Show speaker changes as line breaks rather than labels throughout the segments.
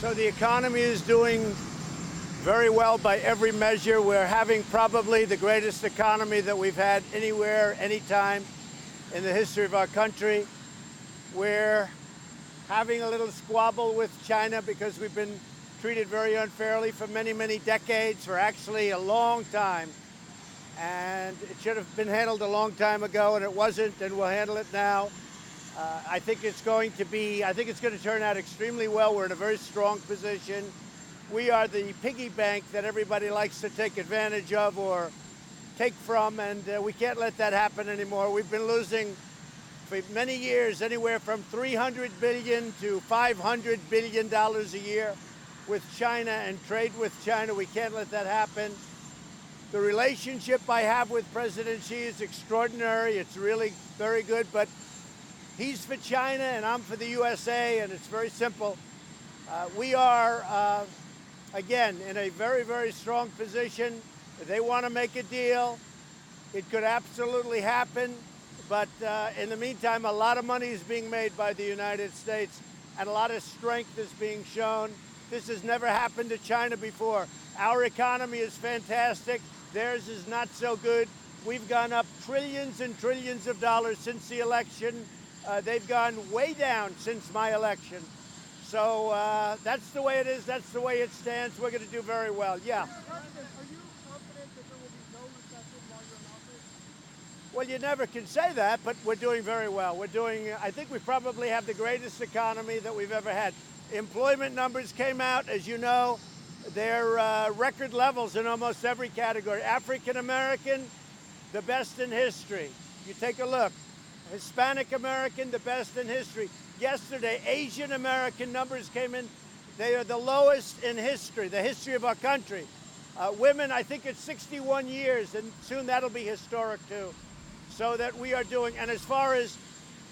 So the economy is doing very well by every measure. We're having probably the greatest economy that we've had anywhere, anytime in the history of our country. We're having a little squabble with China because we've been treated very unfairly for many, many decades, for actually a long time. And it should have been handled a long time ago, and it wasn't, and we'll handle it now. I think it's going to turn out extremely well. We're in a very strong position. We are the piggy bank that everybody likes to take advantage of or take from, and we can't let that happen anymore. We've been losing for many years anywhere from $300 billion to $500 billion a year with China and trade with China. We can't let that happen. The relationship I have with President Xi is extraordinary. It's really very good, but he's for China and I'm for the USA, and it's very simple. We are, again, in a very, very strong position. If they want to make a deal, it could absolutely happen. But in the meantime, a lot of money is being made by the United States, and a lot of strength is being shown. This has never happened to China before. Our economy is fantastic. Theirs is not so good. We've gone up trillions and trillions of dollars since the election. They've gone way down since my election. So that's the way it is. That's the way it stands. We're going to do very well. Yeah.
Are you confident that there will be no recession while you're in office?
Well, you never can say that, but we're doing very well. I think we probably have the greatest economy that we've ever had. Employment numbers came out, as you know. They're record levels in almost every category. African American, the best in history. You take a look. Hispanic American, the best in history. Yesterday, Asian American numbers came in. They are the lowest in history, the history of our country. Women, I think it's 61 years, and soon that'll be historic too. So that we are doing, and as far as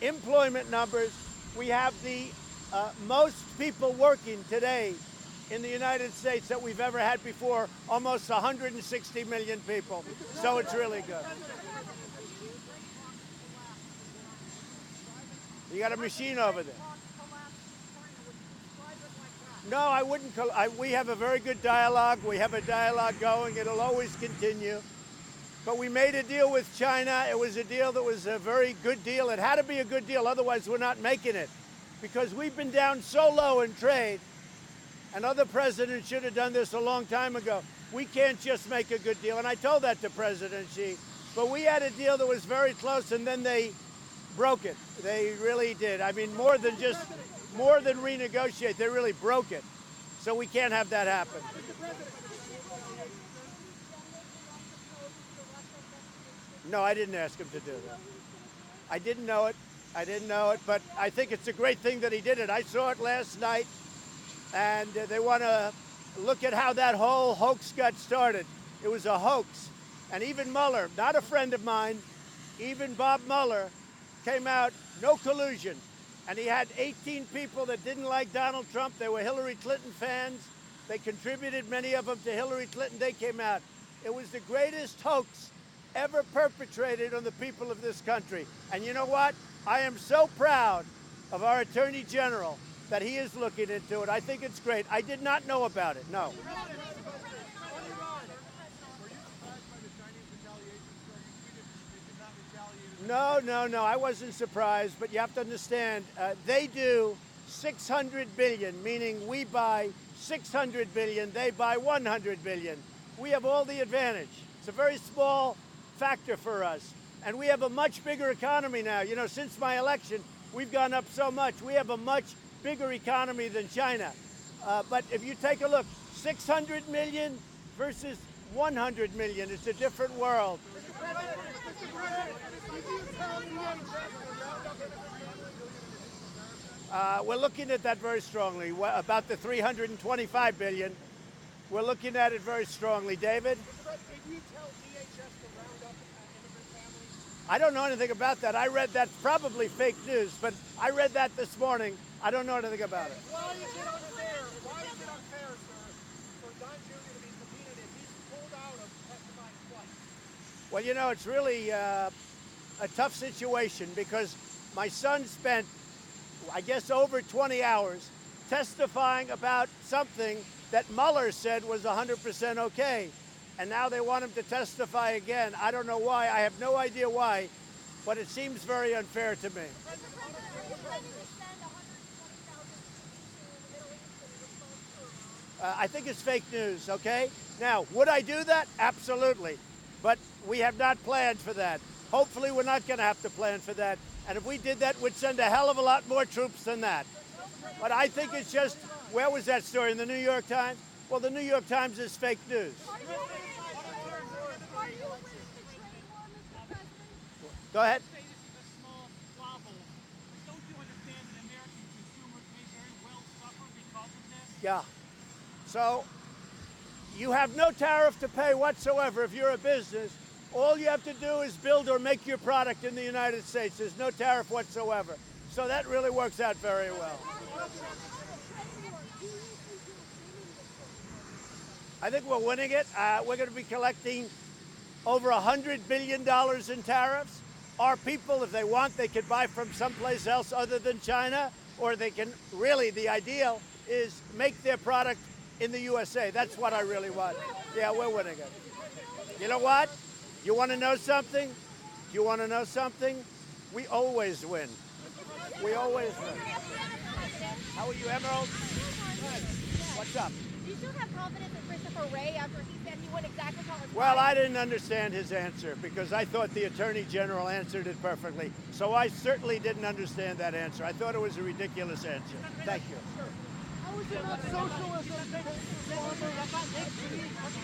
employment numbers, we have the most people working today in the United States that we've ever had before, almost 160 million people. So it's really good. You got a machine over there. No, I wouldn't. We have a very good dialogue. We have a dialogue going. It'll always continue. But we made a deal with China. It was a deal that was a very good deal. It had to be a good deal, otherwise we're not making it. Because we've been down so low in trade, and other presidents should have done this a long time ago. We can't just make a good deal. And I told that to President Xi. But we had a deal that was very close, and then they broke it. They really did. I mean, more than renegotiate, they really broke it. So we can't have that happen. No, I didn't ask him to do that. I didn't know it. But I think it's a great thing that he did it. I saw it last night, and they want to look at how that whole hoax got started. It was a hoax. And even Mueller, not a friend of mine, even Bob Mueller came out, no collusion. And he had 18 people that didn't like Donald Trump. They were Hillary Clinton fans. They contributed, many of them, to Hillary Clinton. They came out. It was the greatest hoax ever perpetrated on the people of this country. And you know what? I am so proud of our Attorney General that he is looking into it. I think it's great. I did not know about it, no. No, I wasn't surprised, but you have to understand, they do 600 billion, meaning we buy 600 billion, they buy 100 billion. We have all the advantage. It's a very small factor for us. And we have a much bigger economy now. You know, since my election, we've gone up so much. We have a much bigger economy than China. But if you take a look, 600 million versus 100 million, it's a different world. We're looking at that very strongly. About the 325 billion, we're looking at it very strongly. David? I don't know anything about that. I read that, probably fake news, but I read that this morning. I don't know anything about it.
Why is it unfair? Why is it unfair, sir, for Don Jr. to be subpoenaed if he's pulled out of testifying twice?
Well, you know, it's really a tough situation because my son spent I guess, over 20 hours testifying about something that Mueller said was 100% okay. And now they want him to testify again. I don't know why. I have no idea why, but it seems very unfair to me. I think it's fake news, okay? Now, would I do that? Absolutely. But we have not planned for that. Hopefully, we're not going to have to plan for that. And if we did that, we'd send a hell of a lot more troops than that. But I think it's just, where was that story? In the New York Times? Well, the New York Times is fake news. Go ahead. Yeah. So you have no tariff to pay whatsoever if you're a business. All you have to do is build or make your product in the United States. There's no tariff whatsoever. So that really works out very well. I think we're winning it. We're going to be collecting over $100 billion in tariffs. Our people, if they want, they can buy from someplace else other than China, or they can really, the ideal is make their product in the USA. That's what I really want. Yeah, we're winning it. You know what? You want to know something? You want to know something? We always win. We always win. How are you, Emerald? Good. What's up?
Do you still have confidence in Christopher Wray after he said he went exactly how it was?
Well, I didn't understand his answer because I thought the Attorney General answered it perfectly. So I certainly didn't understand that answer. I thought it was a ridiculous answer. Thank you.
How is it not socialism? How is it not socialism, sir?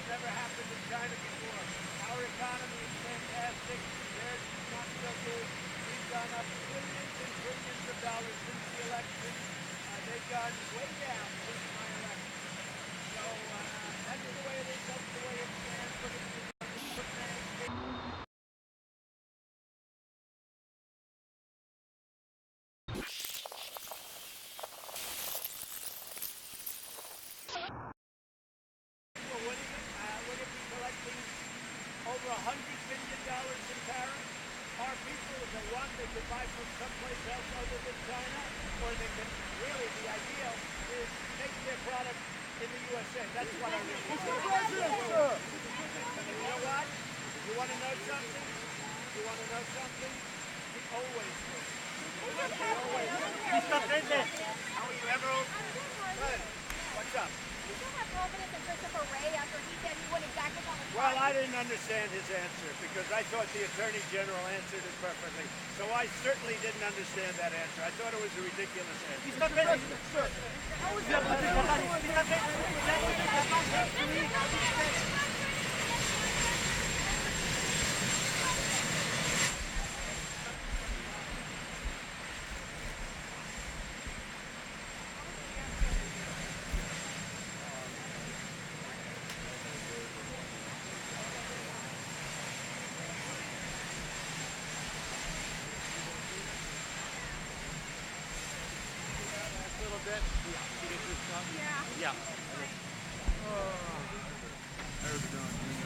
Never happened in China before. Our economy is fantastic. Theirs is not so good. We've gone up billions and billions of dollars since the election. They've gone way down since my election. So that's the way it is. That's the way it stands. Look at the over $100 billion in tariffs. Our people, if they want, they can buy from someplace else other than China, or they can, really, the ideal is make their product in the USA. That's what I really want. You know what? You want to know something? You want to know something? We always win. We always win. How are you, Emerald? Good. What's up?
Do you still have confidence in Christopher Wray after he said he went exactly how it was?
Well, I didn't understand his answer because I thought the Attorney General answered it perfectly. So I certainly didn't understand that answer. I thought it was a ridiculous answer.
How is that bit?
Yeah.
Yeah.
Right.
There's Don Jr.